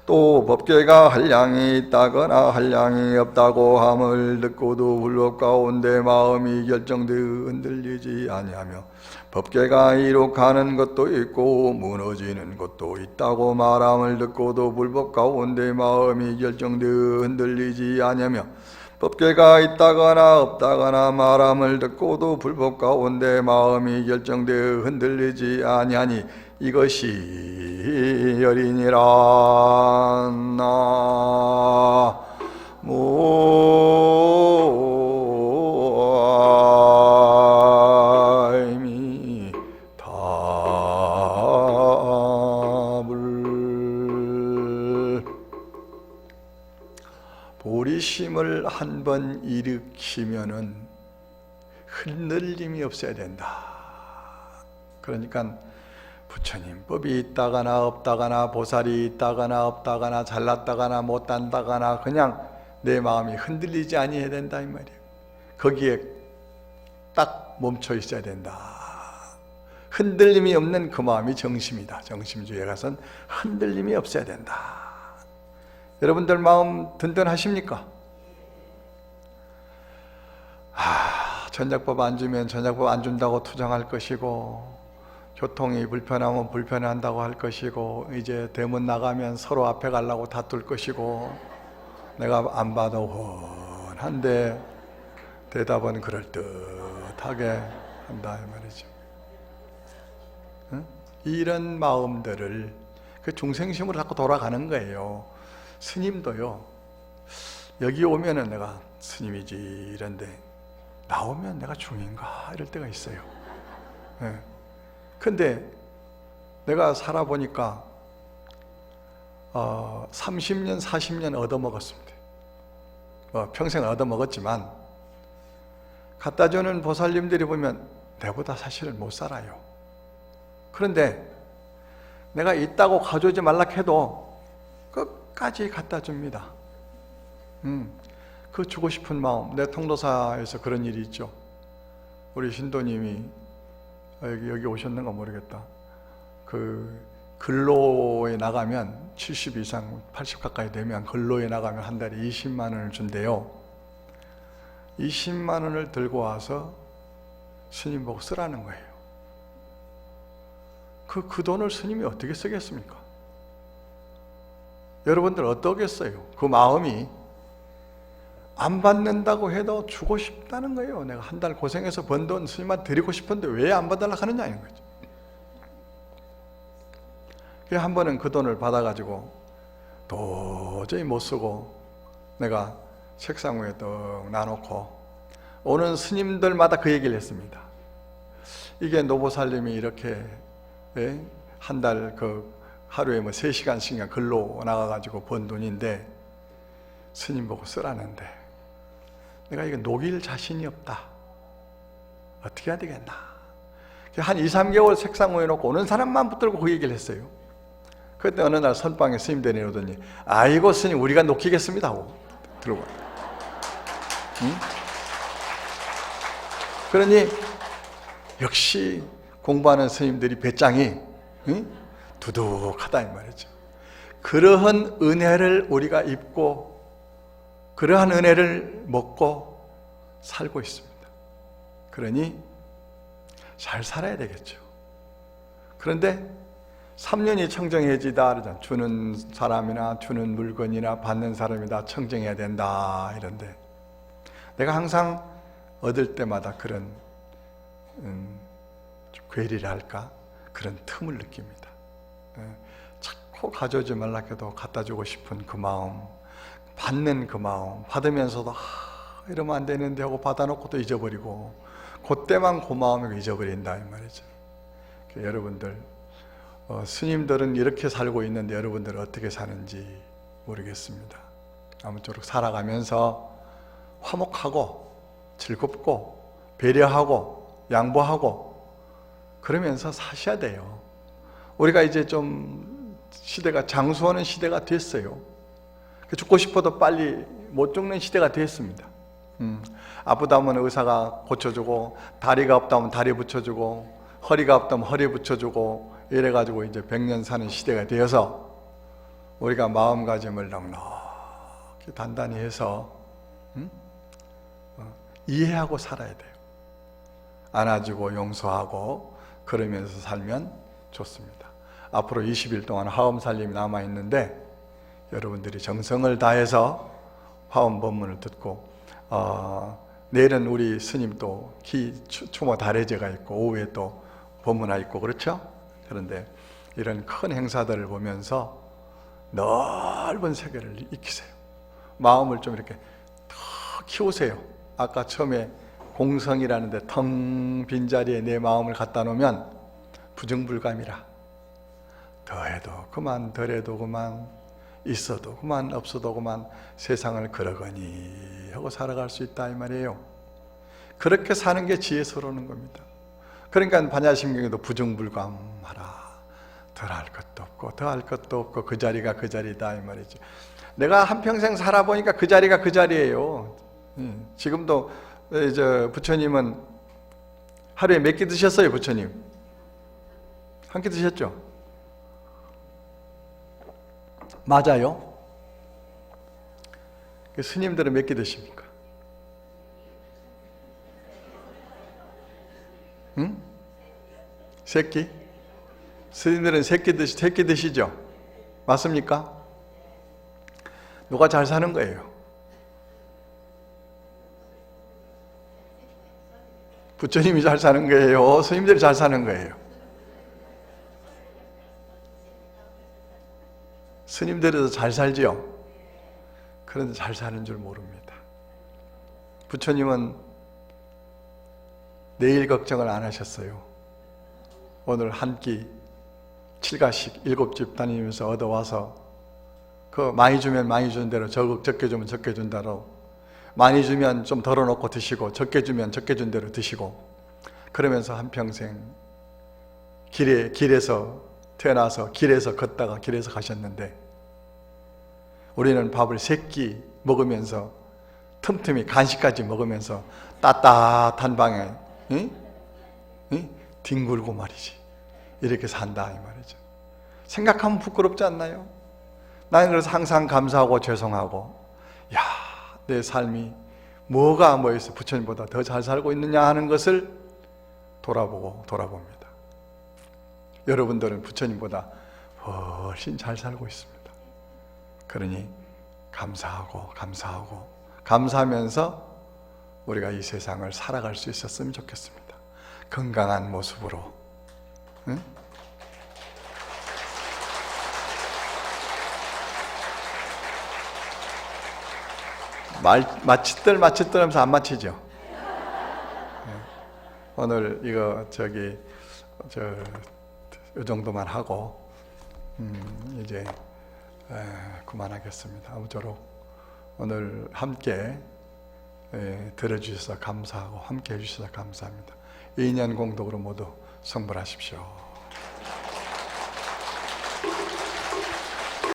또 법계가 한량이 있다거나 한량이 없다고 함을 듣고도 불법 가운데 마음이 결정되어 흔들리지 아니하며 법계가 이룩하는 것도 있고 무너지는 것도 있다고 말함을 듣고도 불법 가운데 마음이 결정되어 흔들리지 아니하며 법계가 있다거나 없다거나 말함을 듣고도 불법 가운데 마음이 결정되어 흔들리지 아니하니 이것이 열이니라. 나무아미타불. 보리심을 한 번 일으키면은 흔들림이 없어야 된다. 그러니까 부처님 법이 있다거나 없다거나 보살이 있다거나 없다거나 잘났다거나 못한다거나 그냥 내 마음이 흔들리지 아니해야 된다 이 말이에요. 거기에 딱 멈춰 있어야 된다. 흔들림이 없는 그 마음이 정심이다. 정심주의에 가서는 흔들림이 없어야 된다. 여러분들 마음 든든하십니까? 전작법 안 주면 전작법 안 준다고 투정할 것이고, 교통이 불편하면 불편한다고 할 것이고, 이제 대문 나가면 서로 앞에 가려고 다툴 것이고, 내가 안 봐도 훤한데 대답은 그럴듯하게 한다 이 말이죠. 응? 이런 마음들을 그 중생심으로 자꾸 돌아가는 거예요. 스님도요, 여기 오면은 내가 스님이지 이런데 나오면 내가 중인가 이럴 때가 있어요. 네. 근데 내가 살아보니까 30년 40년 얻어먹었습니다. 평생 얻어먹었지만 갖다주는 보살님들이 보면 내보다 사실은 못 살아요. 그런데 내가 있다고 가져오지 말라 해도 끝까지 갖다 줍니다. 그 주고 싶은 마음, 내 통도사에서 그런 일이 있죠. 우리 신도님이 여기 오셨는가 모르겠다. 그 근로에 나가면 70 이상 80 가까이 되면 근로에 나가면 한 달에 20만 원을 준대요. 20만 원을 들고 와서 스님 보고 쓰라는 거예요. 그 돈을 스님이 어떻게 쓰겠습니까? 여러분들 어떠겠어요? 그 마음이 안 받는다고 해도 주고 싶다는 거예요. 내가 한 달 고생해서 번 돈 스님한테 드리고 싶은데 왜 안 받으려고 하느냐는 거죠. 그래서 한 번은 그 돈을 받아가지고 도저히 못 쓰고 내가 책상 위에 떡 놔놓고 오는 스님들마다 그 얘기를 했습니다. 이게 노보살님이 이렇게 한 달 하루에 3시간씩이나 근로 나가가지고 번 돈인데 스님 보고 쓰라는데 내가 이거 녹일 자신이 없다. 어떻게 해야 되겠나. 한 2, 3개월 책상 위에 놓고 오는 사람만 붙들고 그 얘기를 했어요. 그때 어느 날 선방에 스님들이 내려오더니 아이고 스님 우리가 녹이겠습니다 하고 들어가. 응? 그러니 역시 공부하는 스님들이 배짱이 두둑하다 이 말이죠. 그러한 은혜를 우리가 입고 그러한 은혜를 먹고 살고 있습니다. 그러니 잘 살아야 되겠죠. 그런데 3년이 청정해지다 그러잖아. 주는 사람이나 주는 물건이나 받는 사람이 다 청정해야 된다 이런데 내가 항상 얻을 때마다 그런 괴리를 할까? 그런 틈을 느낍니다. 자꾸 가져오지 말라 해도 갖다 주고 싶은 그 마음, 받는 그 마음, 받으면서도 이러면 안 되는데 하고 받아놓고 또 잊어버리고 그때만 그 마음을 잊어버린다 이 말이죠. 여러분들 스님들은 이렇게 살고 있는데 여러분들은 어떻게 사는지 모르겠습니다. 아무쪼록 살아가면서 화목하고 즐겁고 배려하고 양보하고 그러면서 사셔야 돼요. 우리가 이제 좀 시대가 장수하는 시대가 됐어요. 죽고 싶어도 빨리 못 죽는 시대가 됐습니다. 아프다면 의사가 고쳐주고 다리가 없다면 다리 붙여주고 허리가 없다면 허리 붙여주고 이래가지고 이제 100년 사는 시대가 되어서 우리가 마음가짐을 넉넉히 단단히 해서 이해하고 살아야 돼요. 안아주고 용서하고 그러면서 살면 좋습니다. 앞으로 20일 동안 화엄살림이 남아있는데 여러분들이 정성을 다해서 화엄 법문을 듣고 내일은 우리 스님 또 추모 달해제가 있고 오후에 또 법문화 있고 그렇죠? 그런데 이런 큰 행사들을 보면서 넓은 세계를 익히세요. 마음을 좀 이렇게 더 키우세요. 아까 처음에 공성이라는데 텅 빈 자리에 내 마음을 갖다 놓으면 부정불감이라 더해도 그만 덜해도 그만 있어도 그만 없어도 그만 세상을 그러거니 하고 살아갈 수 있다 이 말이에요. 그렇게 사는 게 지혜스러운 겁니다. 그러니까 반야심경에도 부정불감하라. 덜할 것도 없고 더할 것도 없고 그 자리가 그 자리다 이 말이죠. 내가 한평생 살아보니까 그 자리가 그 자리예요. 지금도 부처님은 하루에 몇 끼 드셨어요? 부처님 한 끼 드셨죠? 맞아요? 스님들은 몇 끼 드십니까? 응? 세 끼? 스님들은 세 끼 드시죠? 맞습니까? 누가 잘 사는 거예요? 부처님이 잘 사는 거예요? 스님들이 잘 사는 거예요? 스님들도 잘 살지요? 그런데 잘 사는 줄 모릅니다. 부처님은 내일 걱정을 안 하셨어요. 오늘 한 끼 7가씩 7집 다니면서 얻어와서 그 많이 주면 많이 주는 대로 적게 주면 적게 준 대로 많이 주면 좀 덜어놓고 드시고 적게 주면 적게 준 대로 드시고 그러면서 한평생 길에서 태어나서 길에서 걷다가 길에서 가셨는데 우리는 밥을 3끼 먹으면서 틈틈이 간식까지 먹으면서 따뜻한 방에 뒹굴고 말이지 이렇게 산다 이 말이죠. 생각하면 부끄럽지 않나요? 나는 그래서 항상 감사하고 죄송하고 야, 내 삶이 뭐가 뭐해서 부처님보다 더 잘 살고 있느냐 하는 것을 돌아봅니다. 여러분들은 부처님보다 훨씬 잘 살고 있습니다. 그러니 감사하면서 우리가 이 세상을 살아갈 수 있었으면 좋겠습니다. 건강한 모습으로. 응? 마칫들 하면서 안 마치죠. 네. 오늘 이거 이 정도만 하고 이제 그만하겠습니다. 아무쪼록 오늘 함께 들어주셔서 감사하고 함께 해주셔서 감사합니다. 2년 공덕으로 모두 성불하십시오.